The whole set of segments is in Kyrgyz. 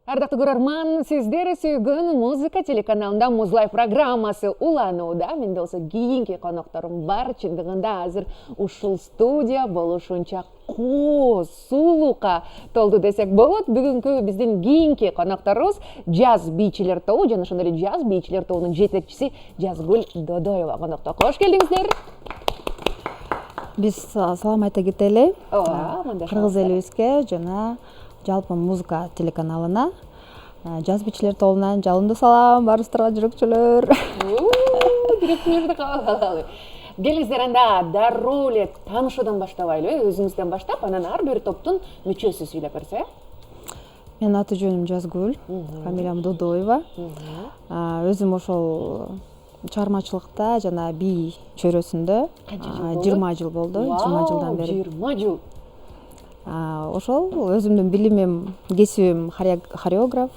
Ардактуу көрөрман, сиздер сүйгөн музыка телеканалында Музлайф программасы уланууда. Менде болсо кийинки конокторум бар. Чындыгында азыр ушул студия болушунча сулукка толду десек болот. Бүгүнкү биздин кийинки конокторубуз Джаз бийчилер тобу жана ошондой эле Джаз бийчилер тобунун жетекчиси Жазгүл Додоева конокто. Кош келиңиздер. Биз салам айта кетели. Мындай Кыргыз элибизге жана жалпы музыка телеканалына Джаз бийчилер тобунан жалындуу салам барыбыздарга жүрөкчүлөр. Жүрөкчүлөрдү кабыл алалы. Келиңиздер анда дароо эле таанышуудан баштабайлыбы? Өзүңүздөн баштап, анан ар бир топтун мүчөсү сүйлөп берсе. Менин аты жөнүм Жазгүл, фамилиям Додоева. Өзүм ошол чыгармачылыкта жана бий чөйрөсүндө 20 жыл болду. 20 жылдан бери. 20 жыл. Ошол өзүмдүн билимим, кесибим хореограф.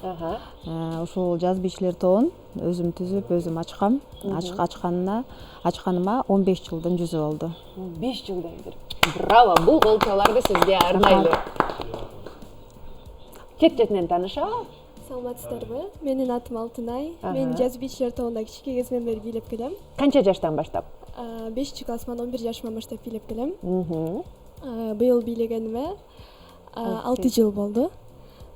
Ошол Джаз бийчилер тобун өзүм түзүп, өзүм ачкам. Ачканыма 15 жылдын жүзү болду. 15 жылдан бери. Браво, бул колчолорду сизге арнайлуу. Чет-четинен таанышабы? Саламатсыздарбы? Менин атым Алтынай. Мен Джаз бийчилер тобунда кичине кезимден бери бийлеп келем. Канча жаштан баштап? 5-классыман 11 жашыма баштап бийлеп келем. Быйыл бийлегениме 6 жыл болду.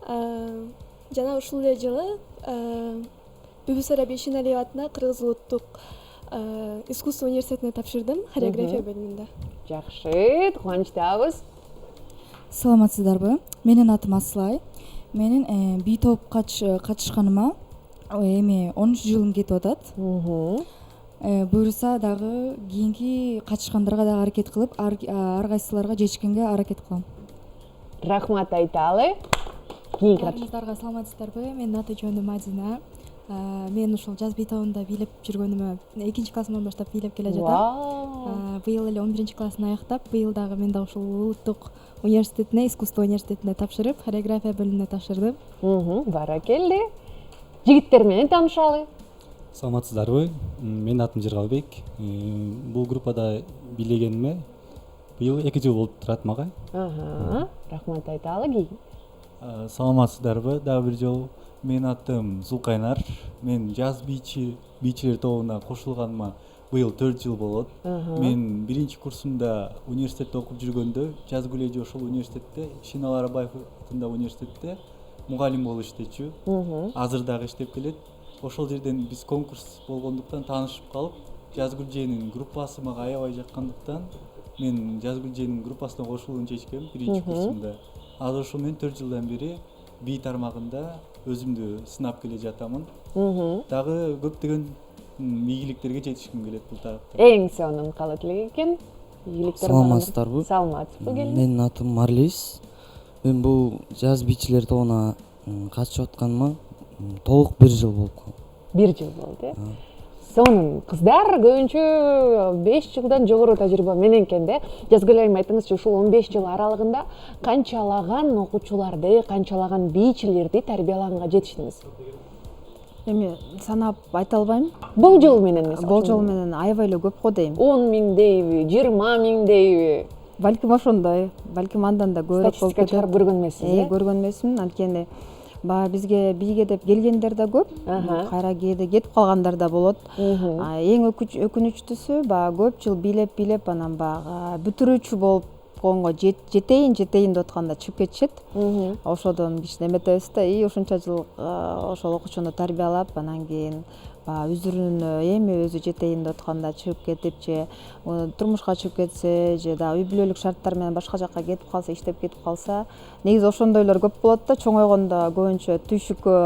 Жана ушул эле жылы Бүбүсара Бейшеналиева атына Кыргыз улуттук искусство университетине тапшырдым, хореография бөлүмүндө. Жакшы, кубанычтабыз. Саламатсыздарбы? Менин атым Аслай. Менин бий топко катышканыма эми 13 жылым кетип атат. Буюрса дагы кийинки катышкандарга дагы аракет кылып, ар кайсыларга жетишкенге аракет кылам. Рахмат айталы. Барыңыздарга саламатсыздарбы? Менин аты жөнүм Мадина. Мен ушул Джаз бий тобунда бийлеп жүргөнүмө 2-классыман баштап бийлеп келе жатам. Быйыл эле 11-классын аяктап, быйыл дагы мен дагы ушул улуттук университетине, искусство университетине тапшырып, хореография бөлүмүнө тапшырдым. Баракелде. Жигиттер менен таанышалы. Саламатсыздарбы? Менин атым Жыргалбек. Бул группада бийлегениме быйыл 2 жыл болуп турат мага. Рахмат айталы. Саламатсыздарбы? Дагы бир жолу. Менин атым Зулкайнар. Мен Джаз бийчилер тобуна кошулганыма быйыл 4 жыл болот. Мен 1-курсумда университетте окуп жүргөндө Жазгүл эже ошол университетте, Шенал Арабаев атындагы университетте мугалим болуп иштечү. Азыр дагы иштеп келет. Ошол жерден биз конкурс болгондуктан таанышып калып, Жазгүл эженин группасы мага аябай жаккандыктан мен Жазгүл эженин группасына кошулууну чечкем 1-курсумда. Азыр ошол менен 4 жылдан бери бий тармагында өзүмдү сынап келе жатамын. Дагы көптөгөн ийгиликтерге жетишким келет бул тарапта. Эң сонун каалоо тилек экен. Ийгиликтер бар. Саламатсыздарбы? Саламатсызбы келин? Менин атым Марлис. Мен бул Джаз бийчилер тобуна катышып атканыма толук 1 жыл болуп калды. 1 жыл болду. Сонун. Кыздар көбүнчө 5 жылдан жогору тажрыйба менен экен да. Жазгүл айым, айтыңызчы, ушул 15 жыл аралыгында канчалаган окуучуларды, канчалаган бийчилерди тарбиялаганга жетиштиңиз? Эми санап айта албайм. Бул жол менен эмес. Бул жол менен аябай эле көп го дейм. 10 миң дейби, 20 миң дейби? Балким ошондой. Балким андан да көбүрөөк болуп Статистика чыгарып көргөн эмессиз? Көргөн эмесмин. Анткени бизге бийге деп келгендер да көп, кайра кээде кетип калгандар да болот. Эң өкүнүчтүүсү көп жыл бийлеп анан бүтүрүүчү болуп койгонго жетейин деп атканда чыгып кетишет. Ошодон биз неметебиз да, ушунча жыл ошол окуучуну тарбиялап, анан кийин үзүрүнө эми өзү жетейин деп атканда чыгып кетип же турмушка чыгып кетсе, же дагы үй бүлөлүк шарттар менен башка жакка кетип калса, иштеп кетип калса, негизи ошондойлор көп болот да. Чоңойгондо көбүнчө түйшүккө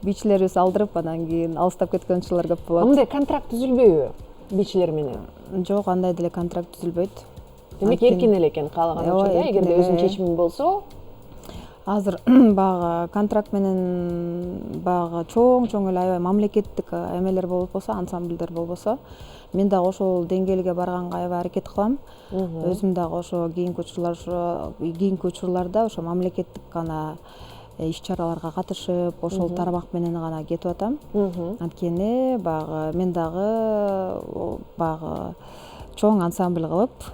бийчилерибиз алдырып, анан кийин алыстап кеткен учурлар көп болот. Мындай контракт түзүлбөйбү бийчилер менен? Жок, андай деле контракт түзүлбөйт. Демек эркин эле экен, каалаган учурда, эгерде өзүнүн чечими болсо. Азыр контракт менен чоң эле аябай мамлекеттик эмелер болбосо, ансамбльдер болбосо, мен дагы ошол деңгээлге барганга аябай аракет кылам. Өзүм дагы ошо кийинки учурларда ошо мамлекеттик гана иш-чараларга катышып, ошол тармак менен гана кетип атам. Анткени мен дагы чоң ансамбль кылып,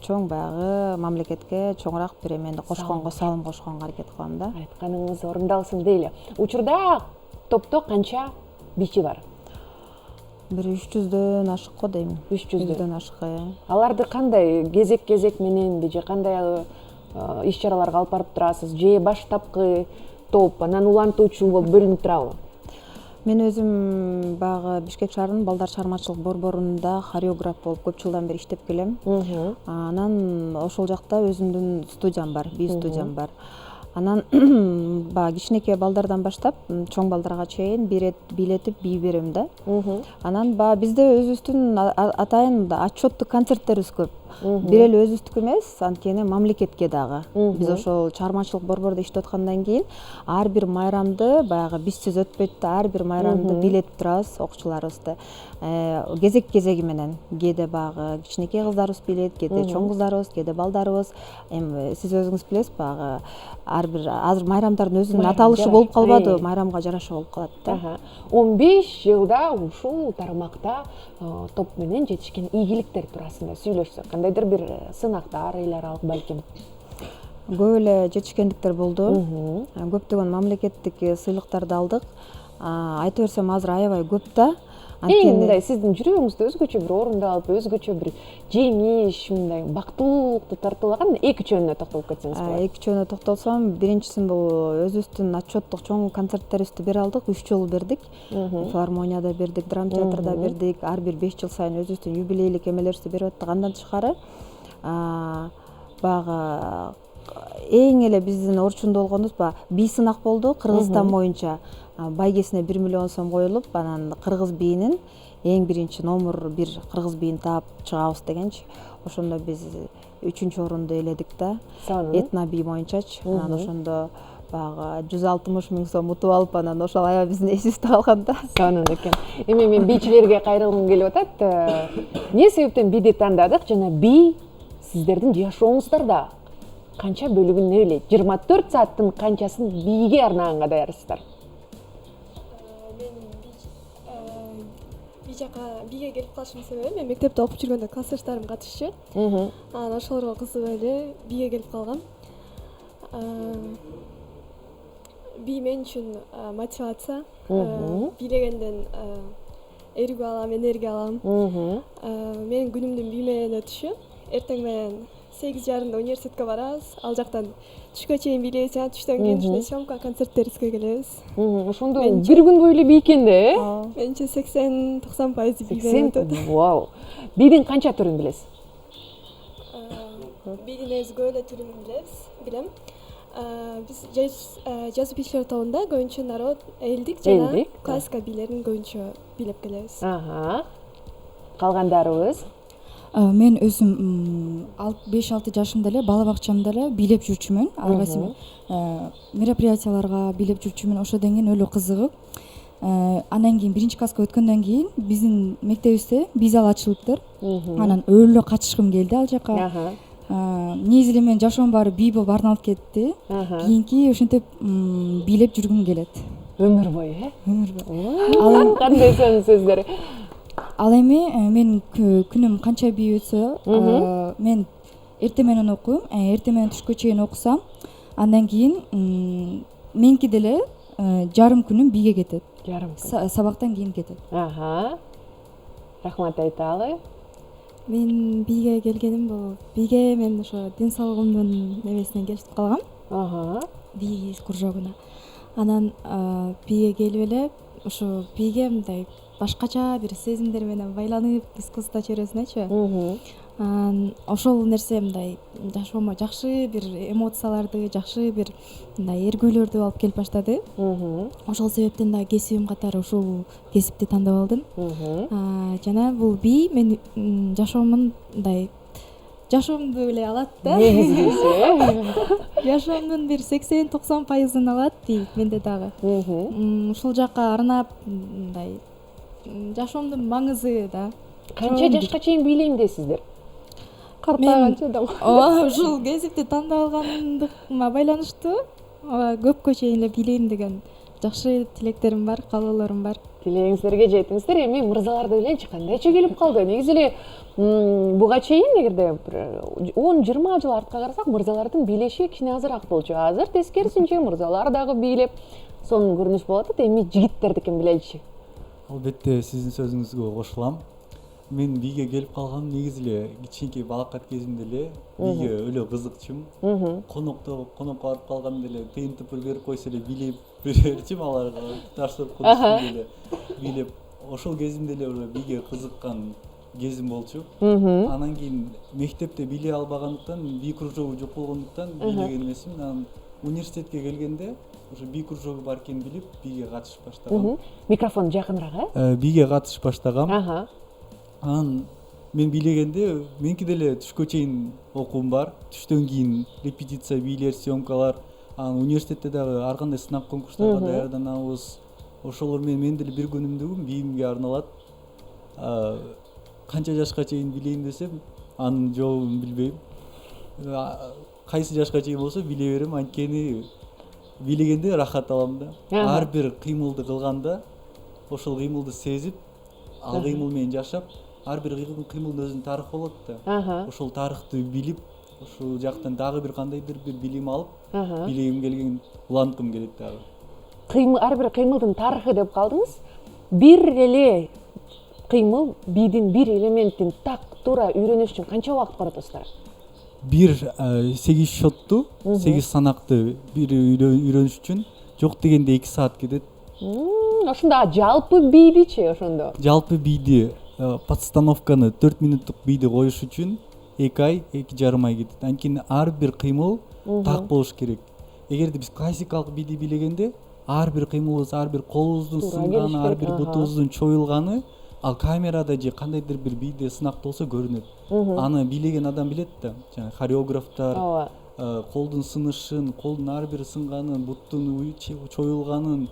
чоң баягы мамлекетке чоңураак бир эмени кошконго, салым кошконго аракет кылам да. Айтканыңыз орундалсын дейли. Учурда топто канча бийчи бар? Бир 300дөн ашык го дейм. 300дөн ашык. Аларды кандай кезек мененби же кандай иш чараларга алып барып турасыз? Же баштапкы топ, анан улантуучу болуп бөлүнүп турабы? Мен өзүм баягы Бишкек шаарынын балдар чыгармачылык борборунда хореограф болуп көп жылдан бери иштеп келем. Анан ошол жакта өзүмдүн студиям бар, би студиям бар. Анан баягы кичинекей балдардан баштап чоң балдарга чейин бийлетип бий берем да. Анан баягы бизде өзүбүздүн атайын отчеттук концерттерибиз көп. Бир эле өзүбүздүкү эмес, анткени мамлекетке дагы. Биз ошол чыгармачылык борбордо иштеп аткандан кийин ар бир майрамды баягы бизсиз өтпөйт да, ар бир майрамды бийлетип турабыз окуучуларыбызды. Кезеги менен кээде баягы кичинекей кыздарыбыз бийлейт, кээде чоң кыздарыбыз, кээде балдарыбыз. Эми сиз өзүңүз билесиз, баягы ар бир азыр майрамдардын өзүнүн аталышы болуп калбадыбы, майрамга жараша болуп калат да. 15 жылда ушул тармакта топ менен жетишкен ийгиликтер туурасында сүйлөшсөк, кандайдыр бир сынактар эл аралык балким? Көп эле жетишкендиктер болду. Көптөгөн мамлекеттик сыйлыктарды алдык. Айта берсем азыр аябай көп да. Эң мындай сиздин жүрөгүңүздө өзгөчө бир орунду алып, өзгөчө бир жеңиш, мындай бактылуулукту тартуулаган эки үчөөнүнө токтолуп кетсеңиз болот. Эки үчөөнүнө токтолсом, биринчиси бул өзүбүздүн отчеттук чоң концерттерибизди бере алдык, 3 жолу бердик. Филармонияда бердик, драма театрда бердик, ар бир 5 жыл сайын өзүбүздүн юбилейлик эмелерибизди берип аттык. Андан тышкары баягы эң эле биздин орчундо болгонубуз баягы бий сынак болду Кыргызстан боюнча. Байгесине 1 миллион сом коюлуп, анан кыргыз бийинин эң биринчи номер 1 кыргыз бийин таап чыгабыз дегенчи. Ошондо биз 3-чү орунду ээледик да. Этно бий боюнчачы. Анан ошондо баягы 160 000 сом утуп алып, анан ошол аябай биздин эсибизде калган да. Сонун экен. Эми мен бийчилерге кайрылгым келип атат. Эмне себептен бийди тандадык жана бий сиздердин жашооңуздарда канча бөлүгүн ээлейт? 24 сааттын канчасын бийге арнаганга даярсыздар? Бийге келип калышымдын себеби мен мектепте окуп жүргөндө классташтарым катышчу. Анан ошолорго кызыгып эле бийге келип калгам. Бий мен үчүн мотивация. Бийлегенден эргүү алам, энергия алам. Менин күнүмдүн бий менен өтүшү. Эртең менен 8:30 университетке барабыз. Ал жактан түшкө чейин бийлейбиз, жана түштөн кийин съемка концерттерибизге келебиз. Ошондо бир күн бою эле бий экен да, э? Менимче 80-90% бий менен өтөт. Вау. Бийдин канча түрүн билесиз? Бийдин көп эле түрүн билем. Биз жазуу бийчилер тобунда көбүнчө народ, элдик жана классика бийлерин көбүнчө бийлеп келебиз. Калгандарыбыз? Мен өзүм 5-6 жашымда эле бала бакчамда эле бийлеп жүрчүмүн. Ар кайсы мероприятияларга бийлеп жүрчүмүн. Ошодон кийин өлө кызыгып, андан кийин 1-класска өткөндөн кийин биздин мектебибизде бий зал ачылыптыр. Анан өлө катышкым келди ал жака. Негизи эле менин жашоом баары бий болуп арналып кетти. Кийинки ошентип бийлеп жүргүм келет. Өмүр бою, э? Өмүр бою. Кандай сонун сөздөр. Ал эми менин күнүм канча бий өтсө, мен эртең менен окуйм, эртең менен түшкө чейин окусам, андан кийин меники деле жарым күнүм бийге кетет. Жарым күн. Сабактан кийин кетет. Рахмат айталы. Мен бийге келгеним бул бийге мен ошо ден соолугумдун небесинен келип калгам. Бий кружогуна. Анан бийге келип эле ошо бийге мындай башкача бир сезимдер менен байланып искусство чөйрөсүнөчү. Ошол нерсе мындай жашоомо жакшы бир эмоцияларды, жакшы бир мындай эргүүлөрдү алып келип баштады. Ошол себептен да кесибим катары ушул кесипти тандап алдым. Жана бул бий мен жашоомдун мындай жашоомду эле алат да. Жашоомдун бир 80-90% алат дейт менде дагы. Ушул жакка арнап мындай жашоомдун маңызы да. Канча жашка чейин бийлейм дейсиздер? Картайганча да. Ушул кесипти тандап алгандыгыма байланыштуу көпкө чейин эле бийлейм деген жакшы тилектерим бар, каалоолорум бар. Тилегиңиздерге жетиңиздер. Эми мырзаларды билейинчи, кандайча келип калды? Негизи эле буга чейин эгерде бир 10-20 жыл артка карасак, мырзалардын бийлеши кичине азыраак болчу. Азыр тескерисинче мырзалар дагы бийлеп, сонун көрүнүш болуп атат. Эми жигиттердикин билеличи. Албетте сиздин сөзүңүзгө кошулам. Мен бийге келип калгам негизи эле кичинекей балакат кезимде эле бийге өлө кызыкчумун. Конокко барып калганда эле тыйын тыпыр берип койсо эле бийлеп берчүмүн аларга, таштап коюштум эле бийлеп. Ошол кезимде эле уже бийге кызыккан кезим болчу. Анан кийин мектепте бийлей албагандыктан, бий кружогу жок болгондуктан бийлеген эмесмин. Анан университетке келгенде уже бий кружогу бар экенин билип, бийге катышып баштагам. Микрофон жакыныраак, Бийге катышып баштагам. Анан мен бийлегенде меники деле түшкө чейин окуум бар. Түштөн кийин репетиция, бийлер, съемкалар. Анан университетте дагы ар кандай сынак конкурстарга даярданабыз. Ошолор мен деле бир күнүмдүгүм бийимге арналат. Канча жашка чейин бийлейм десем, анын жообун билбейм. Кайсы жашка чейин болсо бийлей берем, анткени бийлегенде рахат алам да. Ар бир кыймылды кылганда ошол кыймылды сезип, ал кыймыл менен жашап, ар бир кыймылдын өзүнүн тарыхы болот да. Ошол тарыхты билип, ошол жактан дагы бир кандайдыр бир билим алып, бийлегим келген, уланткым келет дагы. Ар бир кыймылдын тарыхы деп калдыңыз. Бир эле кыймыл, бийдин бир элементин так туура үйрөнүш үчүн канча убакыт коротосуздар? Бир 8 шотту, 8 санакты бир үйрөнүш үчүн жок дегенде 2 саат кетет. Ошондо жалпы бийдичи ошондо? Жалпы бийди, подстановканы 4 минуттук бийди коюш үчүн 2 ай, 2,5 ай кетет. Анткени ар бир кыймыл так болуш керек. Эгерде биз классикалык бийди бийлегенде ар бир кыймылыбыз, ар бир колубуздун сынганы, ар бир бутубуздун чоюлганы ал камерада же кандайдыр бир бийде сынакталса көрүнөт. Аны бийлеген адам билет да, жана хореографтар колдун сынышын, колдун ар бир сынганын, буттун чоюлганын,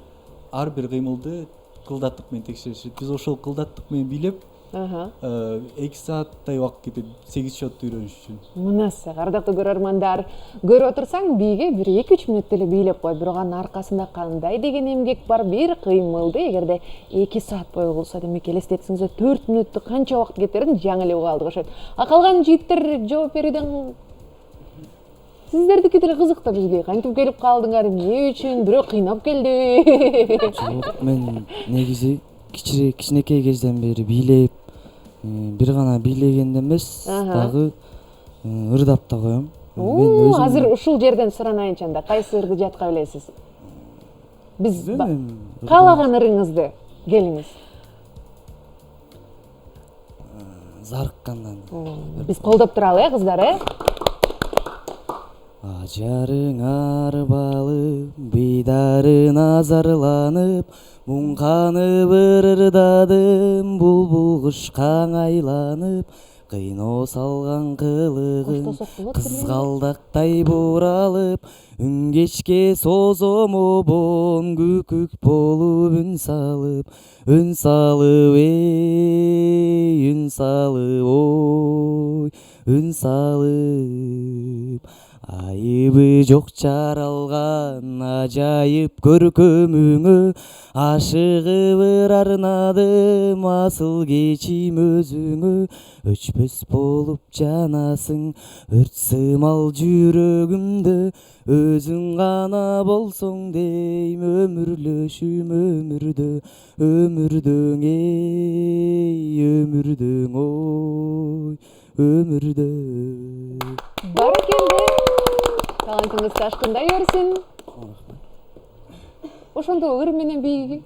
ар бир кыймылды кылдаттык менен текшеришет. Биз ошол кылдаттык менен бийлеп 2 сааттай убакыт кетет 8 шотты үйрөнүш үчүн. Мынасы, ардактуу көрөрмандар, көрүп отурсаң бийге бир 2-3 мүнөттө эле бийлеп кой, бирок анын аркасында кандай деген эмгек бар. Бир кыймылды эгерде 2 саат бою кылса, демек элестетсеңиздер 4 мүнөттө канча убакыт кетерин жаңы эле уга алдык ошойт. Калган жигиттер жооп берүүдөн сиздердики деле кызык да бизге. Кантип келип калдыңар, эмне үчүн, бирөө кыйнап келдиби? Жок, мен негизи кичинекей кезден бери бийлеп, бир гана бийлегенде эмес, дагы ырдап да коем. Азыр ушул жерден суранайынчы анда, кайсы ырды жатка билесиз? Биз каалаган ырыңызды келиңиз. Зарыккандан. Биз колдоп туралы, кыздар, Ажарың арбалып, бейдарын азарланып, муңканып ырдадым, булбул кушка айланып, кыйноо салган кылыгың кызгалдактай буралып, үн кечке созом обон күкүк болуп үн салып, ой, үн салып. Айыбы жок жаралган ажайып көркөмүңө, ашыгып арнадым асыл кечим өзүңө. Өчпөс болуп жанасың өрт сымал жүрөгүмдө, өзүң гана болсоң дейм өмүрлөшүм өмүрдө, өмүрдөң өмүрдөң ой, өмүрдө. Баракелде. Талантыңыз ташкындай берсин. Ошондо ыр менен бийге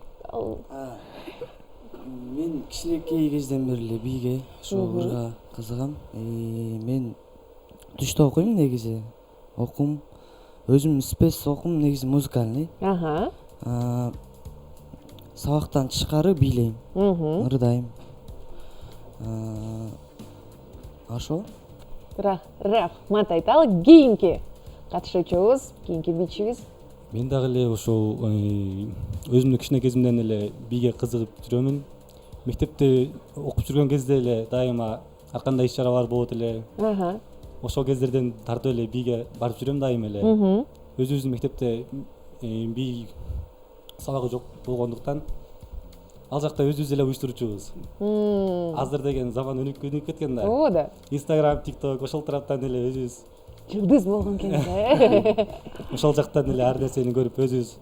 мен кичинекей кезден бери эле бийге, ошо ырга кызыгам. Мен түштө окуйм негизи. Окум өзүм спец окум, негизи музыкальный. Сабактан тышкары бийлейм, ырдайм. Ошо. Рахмат айталы. Кийинки катышуучубуз, кийинки бичибиз. Мен дагы эле ошол өзүмдүн кичине кезимден эле бийге кызыгып жүрөмүн. Мектепте окуп жүргөн кезде эле дайыма ар кандай иш чаралар болот эле. Ошол кездерден тартып эле бийге барып жүрөм дайыма эле. Өзүбүздүн мектепте бий сабагы жок болгондуктан ал жакта өзүбүз эле уюштуруучубуз. Азыр деген заман өнүгүп кеткен да. Ооба да. Инстаграм, ТикТок ошол тараптан эле өзүбүз Жылдыз болгон кезде. ошол жактан эле ар нерсени көрүп өзүбүз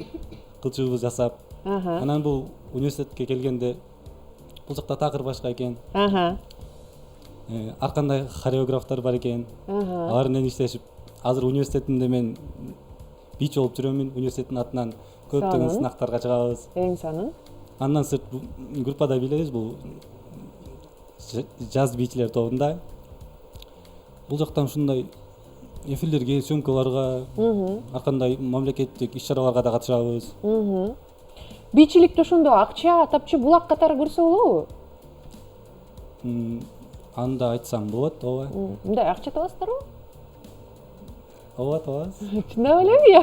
кылчуубуз жасап. Аха. Анан бул университетке келгенде бул жакта такыр башка экен. Аха. Ар кандай хореографтар бар экен. Аха. Алар менен иштешип, азыр университетимде мен бич болуп жүрөмүн. Университеттин атынан көптөгөн Сонун. сынактарга чыгабыз. Эң сонун. Андан сырт группада билебиз, бул жаз бичилер тобунда. Бул жактан ушундай эфирлерге, съемкаларга, ар кандай мамлекеттик иш-чараларга да катышабыз. Бичиликти ошондо акча, тапчы, булак катары көрсө болобу? Аны да айтсам болот, ооба. Мындай акча табасыздарбы? Ооба, табабыз. Чындап элеби я?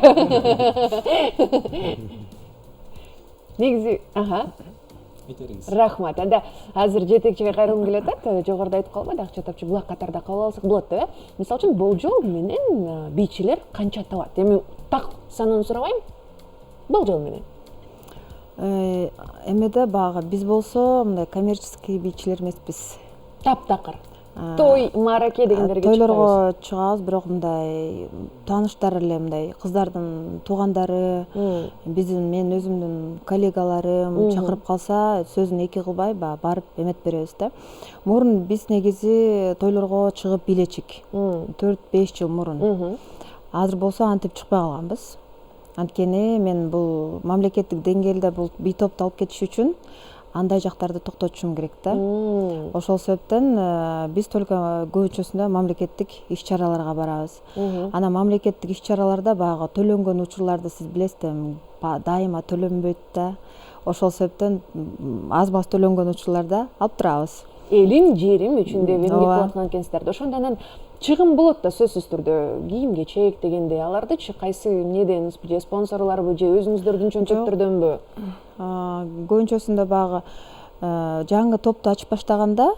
Негизи, аха. Айта бериңиз. Рахмат. Анда азыр жетекчиге кайрылгым келип атат. Жогоруда айтып калбады, акча тапчы, булак катарда кабыл алсак болот деп. Мисалы үчүн болжол менен бичилер канча табат? Эми так санын сурабайм. Болжол менен. Эмеде багы биз болсо мындай коммерческий бичилер эмеспиз. Таптакыр. Той, мараке дегендерге чыкпайбыз. Тойлорго чыгабыз, бирок мындай тааныштар эле, мындай кыздардын туугандары, биздин мен өзүмдүн коллегаларым чакырып калса, сөзүн эки кылбай барып эметип беребиз да. Мурун биз негизи тойлорго чыгып бийлечик. 4-5 жыл мурун. Азыр болсо антип чыкпай калганбыз. Анткени мен бул мамлекеттик деңгээлде бул би топту алып кетиш үчүн андай жактарды токтотушум керек да. Ошол себептен биз только көбүнчөсүндө мамлекеттик иш-чараларга барабыз. Анан мамлекеттик иш-чараларда баягы төлөнгөн учурларды сиз билесиз, дайыма төлөнбөйт да. Ошол себептен аз маз төлөнгөн учурларда алып турабыз. Элим, жерим үчүн деп эмгек кылып аткан экенсиздер. Ошондо анан чыгым болот да сөзсүз түрдө. Кийим-кечек дегенде алардычы кайсы эмнеден, же спонсорлорбу, же өзүңүздөрдүн чөнчөктөрдөнбү? Көбүнчөсүндө баягы жаңы топту ачып баштаганда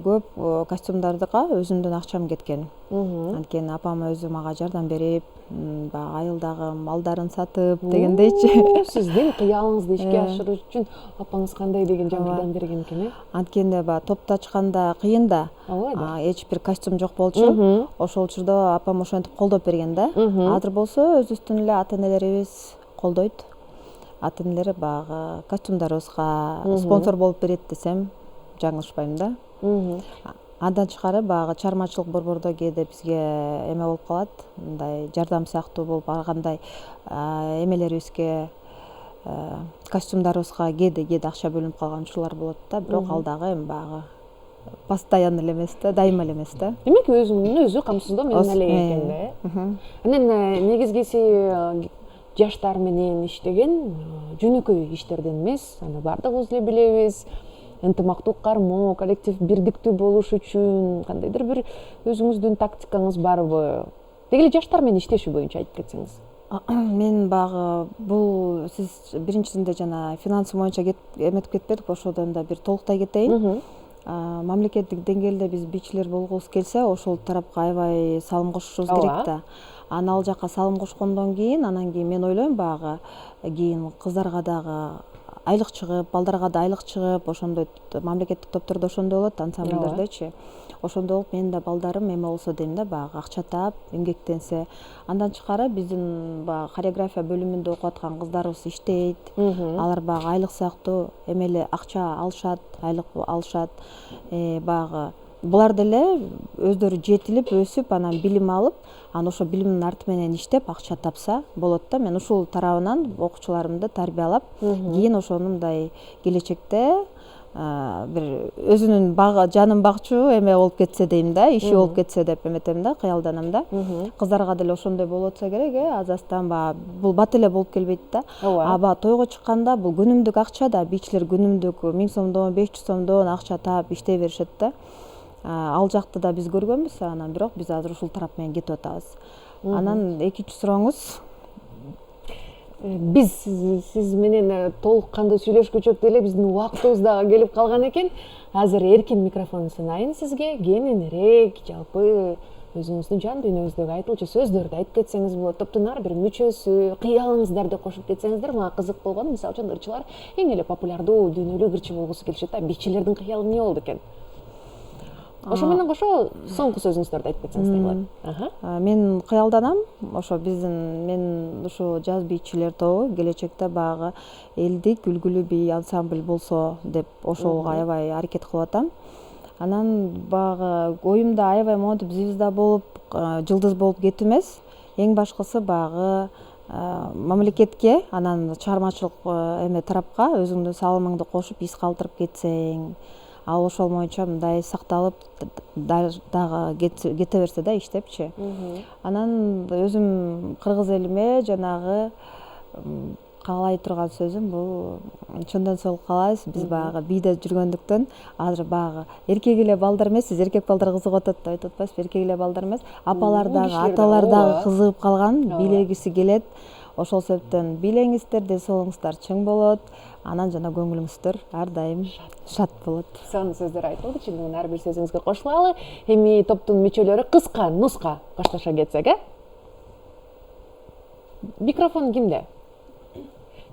көп костюмдардыга өзүмдүн акчам кеткен. Анткени апам өзү мага жардам берип, баягы айылдагы малдарын сатып дегендейчи. Сиздин кыялыңызды ишке ашыруу үчүн апаңыз кандай деген жардам берген экен, э? Анткени баягы топту ачканда кыйын да. Эч бир костюм жок болчу. Ошол учурда апам ошентип колдоп берген да. Азыр болсо өзүбүздүн эле ата-энелерибиз колдойт. Ата-энелери баягы костюмдарыбызга спонсор болуп берет десем жаңылышпайм да. Андан тышкары баягы чыгармачылык борбордо кээде бизге эме болуп калат, мындай жардам сыяктуу болуп ар кандай эмелерибизге, костюмдарыбызга кээде акча бөлүнүп калган учурлар болот да. Бирок ал дагы эми баягы постоянно эле эмес да, дайыма эле эмес да. Демек өзүңдүн өзү камсыздоо менен эле экен да. Анан негизгиси жаштар менен иштеген жөнөкөй иштерден эмес, аны баардыгыбыз эле билебиз. Ынтымактуу кармоо, коллектив бирдиктүү болуш үчүн кандайдыр бир өзүңүздүн тактикаңыз барбы? Деги эле жаштар менен иштешүү боюнча айтып кетсеңиз. Мен багы бул сиз биринчисинде жана финансы боюнча эметип кетпедик, ошодон да бир толуктай кетейин. Мамлекеттик деңгээлде биз бичилер болгубуз келсе, ошол тарапка аябай салым кошушубуз керек да. Ал жака салым кошкондон кийин, анан кийин мен ойлойм баягы кийин кыздарга дагы айлык чыгып, балдарга да айлык чыгып, ошондой мамлекеттик топтордо ошондой болот, ансамбльдердечи. Ошондой болуп менин да балдарым эме болсо дейм да, баягы акча таап, эмгектенсе. Андан тышкары биздин баягы хореография бөлүмүндө окуп аткан кыздарыбыз иштейт. Алар баягы айлык сыяктуу эмеле акча алышат, айлык алышат. Баягы булар деле өздөрү жетилип, өсүп, анан билим алып, анан ошо билимдин арты менен иштеп акча тапса болот да. Мен ушул тарабынан окуучуларымды тарбиялап, кийин ошону мындай келечекте бир өзүнүн жанын бакчу эме болуп кетсе дейм да, иши болуп кетсе деп эметем да, кыялданам да. Кыздарга деле ошондой болуп атса керек, азастан бул бат эле болуп келбейт да. Аба тойго чыкканда бул күнүмдүк акча да, бичилер күнүмдүк 1000 сомдон, 500 сомдон акча таап иштей беришет да. Ал жакты да биз көргөнбүз, анан бирок биз азыр ушул тарап менен кетип атабыз. Анан экинчи сурооңуз? Биз сиз менен толук кандуу сүйлөшкүчөк деле биздин убактыбыз дагы келип калган экен. Азыр эркин микрофон сунайын сизге, кененирээк жалпы өзүңүздүн жан дүйнөңүздөгү айтылчу сөздөрдү айтып кетсеңиз болот, топтун ар бир мүчөсү, кыялыңыздарды кошуп кетсеңиздер. Мага кызык болгону, мисалы үчүн ырчылар эң эле популярдуу дүйнөлүк ырчы болгусу келишет да, бичилердин кыялы эмне болду экен? Ошо менен кошо соңку сөзүңүздөрдү айтып кетсеңиз болот. Мен кыялданам, ошо мен ушу жаз бийчилер тобу келечекте баягы элдик үлгүлүү бий ансамбль болсо деп ошого аябай аракет кылып атам. Анан баягы оюмда аябай монтип звезда болуп, жылдыз болуп кетүү эмес. Эң башкысы баягы мамлекетке, анан чыгармачылык эме тарапка өзүңдүн салымыңды кошуп ис калтырып кетсең, ал ошол боюнча мындай сакталып дагы кете берсе да иштепчи. Анан өзүм кыргыз элиме жанагы каалай турган сөзүм бул чындан соң каалайбыз. Биз баягы бийде жүргөндүктөн азыр баягы эркек эле балдар эмес, сиз эркек балдар кызыгып атат деп айтып атпайсызбы? Эркек эле балдар эмес, апалар дагы, аталар дагы кызыгып калган, бийлегиси келет. Ошол себептен бийлеңиздер, ден соолугуңуздар чың болот. Анан жана көңүлүңүздөр ар дайым шат болот. Сонун сөздөр айтылды, чындыгында ар бир сөзүңүзгө кошулалы. Эми топтун мүчөлөрү кыска нуска башташа кетсек, Микрофон кимде?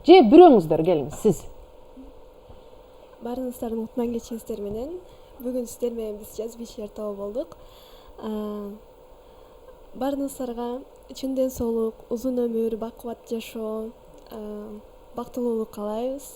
Же бирөөңүздөр келиңиз, сиз. Баарыңыздардын утман кечиңиздер менен бүгүн сиздер менен биз жаз бийчилер тобу болдук. Баарыңыздарга чын ден соолук, узун өмүр, бакубат жашоо, бактылуулук каалайбыз.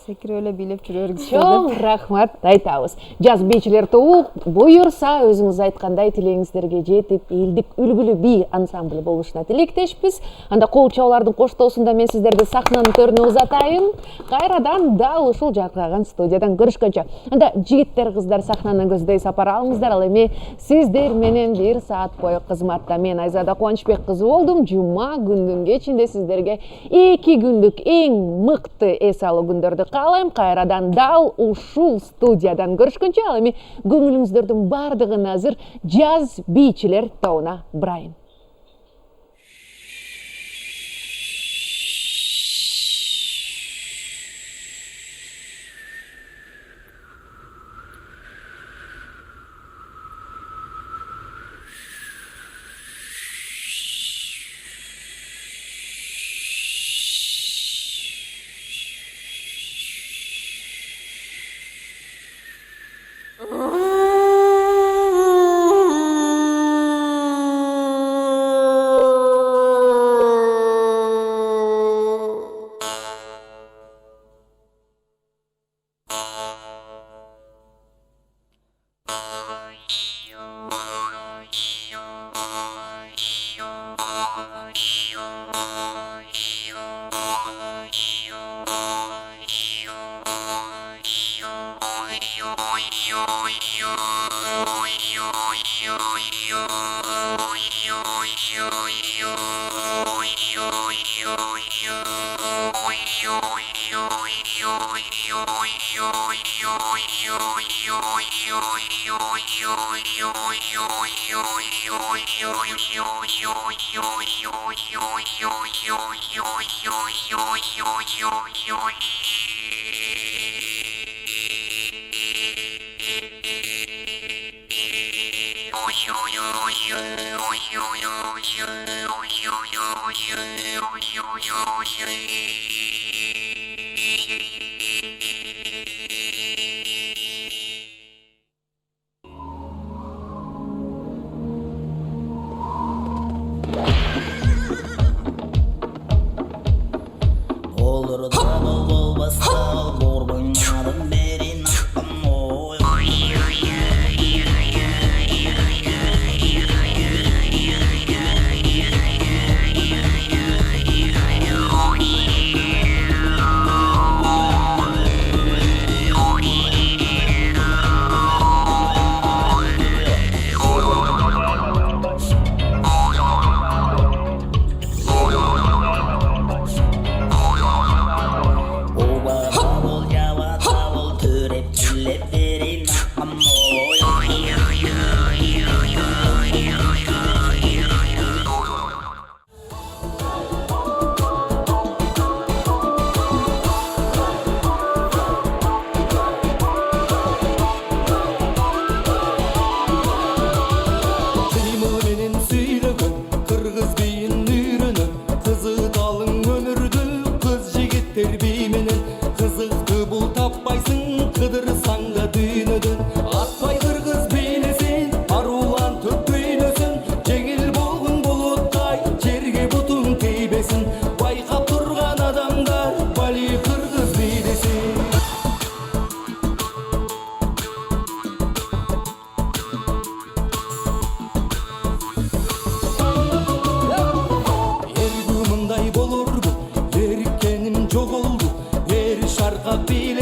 Секирип эле бийлеп жүрө бергиле. Чоң рахмат айтабыз. Жаз бийчилер тобу буюрса өзүңүз айткандай тилегиңиздерге жетип, элдик үлгүлүү бий ансамбль болушуна тилектешпиз. Анда кол чабуулардын коштоосунда мен сиздерди сахнанын төрүнө узатайын. Кайрадан дал ушул жаркыраган студиядан көрүшкөнчө. Анда жигиттер, кыздар сахнаны көздөй сапар алыңыздар. Ал эми сиздер менен 1 саат бою кызматта мен Айзада Кубанычбек кызы болдум. Жума күндүн кечинде сиздерге 2 күндүк эң мыкты эс алуу күндөрдү каалайм. Кайрадан дал ушул студиядан көрүшкөнчө, ал эми көңүлүңүздөрдүн бардыгын азыр жаз бийчилер тобуна бурайын. бага бийлеп